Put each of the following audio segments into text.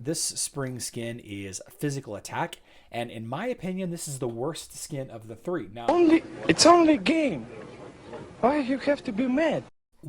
This spring skin is physical attack, and in my opinion, this is the worst skin of the three. Now, It's only a game. Why you have to be mad?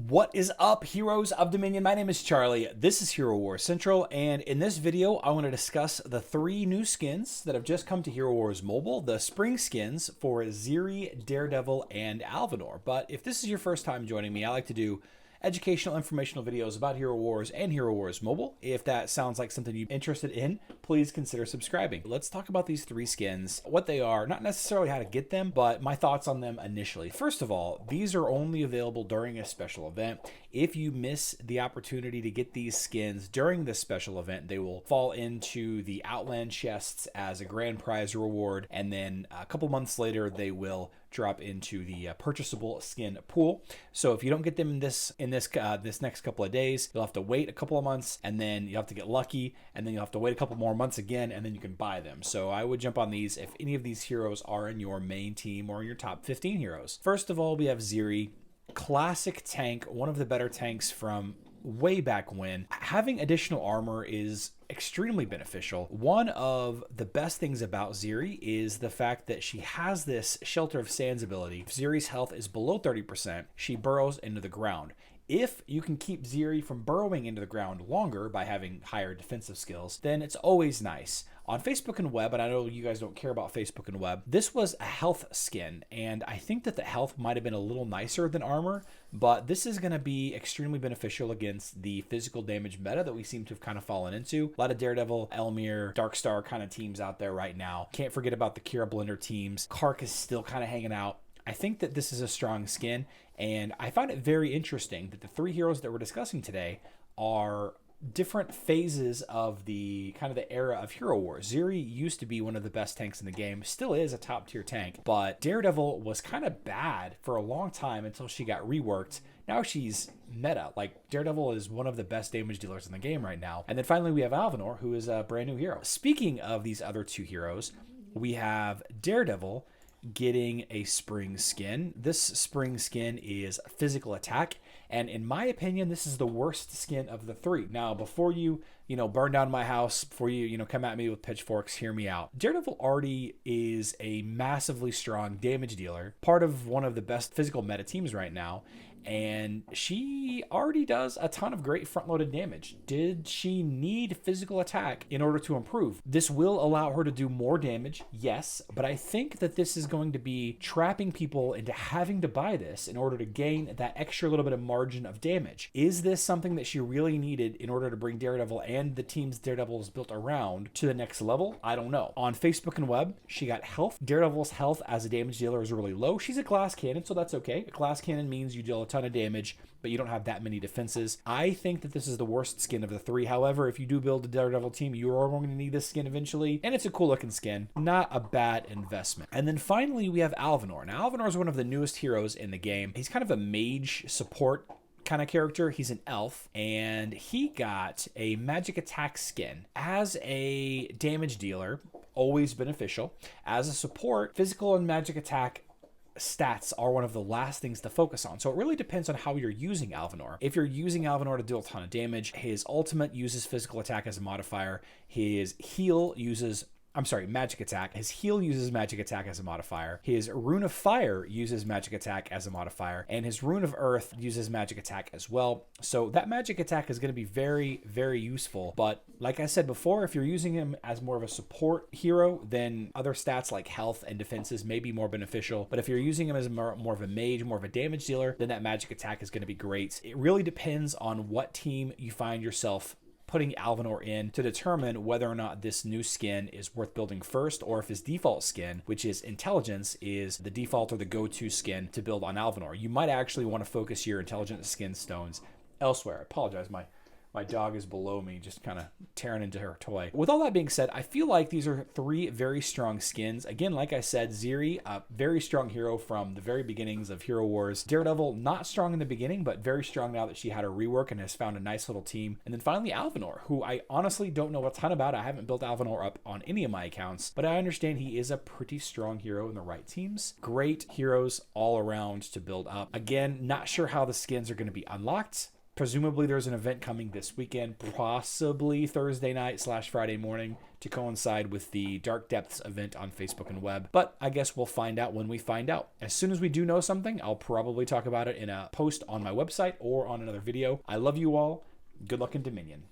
what is up, heroes of Dominion? My name is Charlie. This is Hero Wars Central, and in this video, I want to discuss the 3 new skins that have just come to Hero Wars Mobile, the spring skins for Ziri, Daredevil, and Alvanor. But if this is your first time joining me, I like to do educational, informational videos about Hero Wars and Hero Wars Mobile. If that sounds like something you're interested in, please consider subscribing. Let's talk about these 3 skins, what they are, not necessarily how to get them, but my thoughts on them initially. First of all, these are only available during a special event. If you miss the opportunity to get these skins during this special event, they will fall into the Outland chests as a grand prize reward, and then a couple months later, they will drop into the purchasable skin pool. So if you don't get them in this next couple of days, you'll have to wait a couple of months, and then you have to get lucky, and then you'll have to wait a couple more months again, and then you can buy them. So I would jump on these if any of these heroes are in your main team or in your top 15 heroes. First of all, we have Ziri, classic tank, one of the better tanks from way back when. Having additional armor is extremely beneficial. One of the best things about Ziri is the fact that she has this Shelter of Sands ability. If Ziri's health is below 30%, she burrows into the ground. If you can keep Ziri from burrowing into the ground longer by having higher defensive skills, then it's always nice. On Facebook and web, and I know you guys don't care about Facebook and web, this was a health skin, and I think that the health might have been a little nicer than armor, but this is going to be extremely beneficial against the physical damage meta that we seem to have kind of fallen into. A lot of Daredevil, Elmir, Darkstar kind of teams out there right now. Can't forget about the Kira Blender teams. Kark is still kind of hanging out. I think that this is a strong skin, and I find it very interesting that the 3 heroes that we're discussing today are different phases of the kind of the era of Hero Wars. Ziri used to be one of the best tanks in the game, still is a top tier tank, but Daredevil was kind of bad for a long time until she got reworked. Now she's meta. Like, Daredevil is one of the best damage dealers in the game right now. And then finally we have Alvanor, who is a brand new hero. Speaking of these other 2 heroes, we have Daredevil getting a spring skin. This spring skin is physical attack, and in my opinion, this is the worst skin of the 3. Now, before you burn down my house, before you come at me with pitchforks, hear me out. Daredevil already is a massively strong damage dealer, part of one of the best physical meta teams right now, and she already does a ton of great front-loaded damage. Did she need physical attack in order to improve? This will allow her to do more damage, yes, but I think that this is going to be trapping people into having to buy this in order to gain that extra little bit of margin of damage. Is this something that she really needed in order to bring Daredevil and the teams Daredevil is built around to the next level? I don't know. On Facebook and web, she got health. Daredevil's health as a damage dealer is really low. She's a glass cannon, so that's okay. A glass cannon means you deal a ton of damage, but you don't have that many defenses. I think that this is the worst skin of the 3. However, if you do build a Daredevil team, you are going to need this skin eventually, and it's a cool looking skin. Not a bad investment. And then finally, we have Alvanor. Now, Alvanor is one of the newest heroes in the game. He's kind of a mage support kind of character. He's an elf, and he got a magic attack skin. As a damage dealer, always beneficial. As a support, physical and magic attack stats are one of the last things to focus on. So it really depends on how you're using Alvanor. If you're using Alvanor to deal a ton of damage, his ultimate uses physical attack as a modifier. His heal uses magic attack. His heal uses magic attack as a modifier. His Rune of Fire uses magic attack as a modifier. And his Rune of Earth uses magic attack as well. So that magic attack is going to be very, very useful. But like I said before, if you're using him as more of a support hero, then other stats like health and defenses may be more beneficial. But if you're using him as more of a mage, more of a damage dealer, then that magic attack is going to be great. It really depends on what team you find yourself putting Alvanor in to determine whether or not this new skin is worth building first, or if his default skin, which is intelligence, is the default or the go-to skin to build on Alvanor. You might actually want to focus your intelligence skin stones elsewhere. I apologize, my dog is below me, just kind of tearing into her toy. With all that being said, I feel like these are 3 very strong skins. Again, like I said, Ziri, a very strong hero from the very beginnings of Hero Wars. Daredevil, not strong in the beginning, but very strong now that she had her rework and has found a nice little team. And then finally, Alvanor, who I honestly don't know a ton about. I haven't built Alvanor up on any of my accounts, but I understand he is a pretty strong hero in the right teams. Great heroes all around to build up. Again, not sure how the skins are going to be unlocked. Presumably there's an event coming this weekend, possibly Thursday night / Friday morning, to coincide with the Dark Depths event on Facebook and web. But I guess we'll find out when we find out. As soon as we do know something, I'll probably talk about it in a post on my website or on another video. I love you all. Good luck in Dominion.